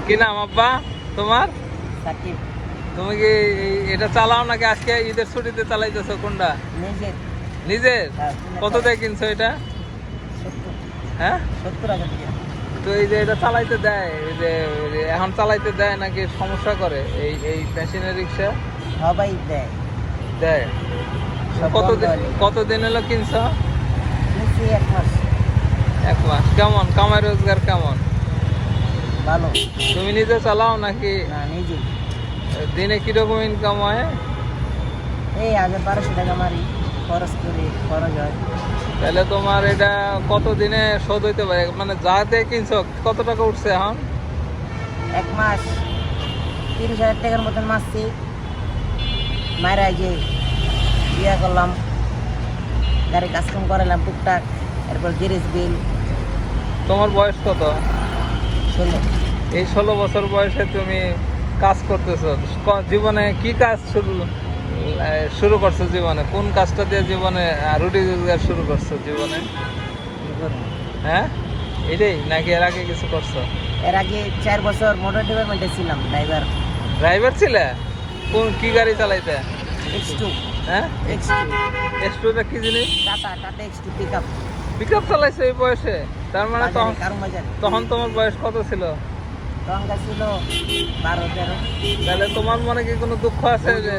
কি নাম আব্বা তোমার? সাকিব। তুমি কি এটা চালাও নাকি আজকে ঈদের ছুটিতে চালাইতেছো? কোনটা নিজের? কত দিয়ে কিনছো এটা? হ্যাঁ 70 টাকা। তো এই যে এটা চালাইতে দেয়, এই যে এখন চালাইতে দেয় নাকি সমস্যা করে এই এই মেশিনের রিক্সা? সবাই দেয়। দেয়। কতদিন হলো কিনছো? কিনছি 1 মাস। 1 মাস। কেমন কামাই রোজগার কেমন? ভালো। তুমি নিজে চালাও নাকি? না, নিজে। দিনে কিরকম ইনকাম হয়? এই 1200 টাকা মারি, খরচ করি, খরচ হয়। তাহলে তোমার এটা কত দিনে শোধ হইতে পারে? মানে যা দিয়ে কিনছো কত টাকা উঠছে এখন? 1 মাস 30,000 টাকার মতন মারছি। মারা যে বিয়া করলাম, গাড়ি কাজকাম করালাম টুকটাক, এরপর গ্যারেজ বিল। তোমার বয়স কত? 16। এই 16 বছর বয়সে তুমি কাজ করতেছো। জীবনে কি কাজ শুরু করছো? জীবনে কোন কাজটা দিয়ে জীবনে রুটি রোজগার শুরু করছো জীবনে? হ্যাঁ, এটাই নাকি এর আগে কিছু করছো? এর আগে 4 বছর মোটর ডিপার্টমেন্টে ছিলাম, ড্রাইভার। ড্রাইভার ছিলে? কোন কি গাড়ি চালাইতে? X2। হ্যাঁ, X2 টা কি জিনিস? Tata X2 pickup. পিকআপ চালাইছো এই বয়সে? তার মানে তখন তোমার বয়স কত ছিল? তখন ছিল 12-13। তাহলে তোমার মনে কি কোনো দুঃখ আছে যে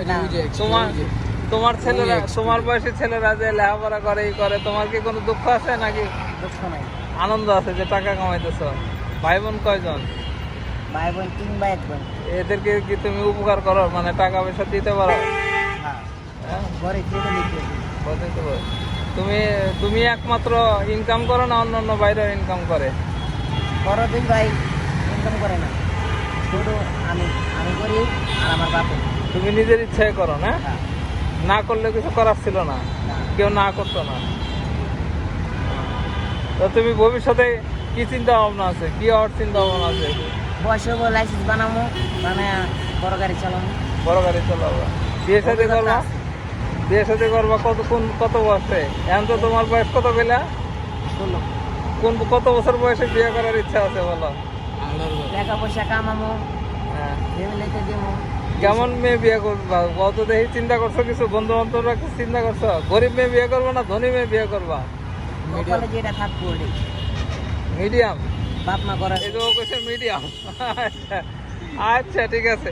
তোমার ছেলেরা, তোমার বয়সী ছেলেরা যে লেখাপড়া করে এই করে, তোমার কি কোনো দুঃখ আছে নাকি দুঃখ নাই? আনন্দ আছে যে টাকা কামাইতেছো? ভাই বোন কয়জন? ভাই বোন 3 ভাই 1 বোন। এদেরকে কি তুমি উপকার করো, মানে টাকা পয়সা দিতে পারো? হ্যাঁ, ঘরে খেতে দিতে। বলতে পারো। তুমি একমাত্র ইনকাম করো না অন্য বাইরেও ইনকাম করে? বড় 2 ভাই ইনকাম করে না, শুধু আমি করি আর আমার বাপু। তুমি নিজের ইচ্ছায় করো না? না করলে কিছু করার ছিল না? কেউ না করতো না? তো তুমি ভবিষ্যতে কি চিন্তা ভাবনা আছে, কি হওয়ার চিন্তা ভাবনা আছে? বয়স হবো, লাইসেন্স বানাবো, মানে বড় গাড়ি চালাবো। বড় গাড়ি চালাবো। বিয়ে সাথে করবা? বিয়ে সাথে করবা কত বয়সে? এখন তো তোমার বয়স কত পেলা? 16। কত বছর বয়সে বিয়ে করার ইচ্ছা আছে বলো? টাকা পয়সা কামাবো, হ্যাঁ। ফ্যামিলিতে দেবো। কেমন মেয়ে বিয়ে করবা কত দেখি? চিন্তা করছো কিছু? বন্ধু বান্ধবরা কিছু চিন্তা করছো? গরিব মেয়ে বিয়ে করবা না ধনী মেয়ে বিয়ে করবা? কপালে যেটা থাকবো ওটাই। মিডিয়াম? বাপ মা করা। এই যে ও কইছে মিডিয়াম। আচ্ছা ঠিক আছে।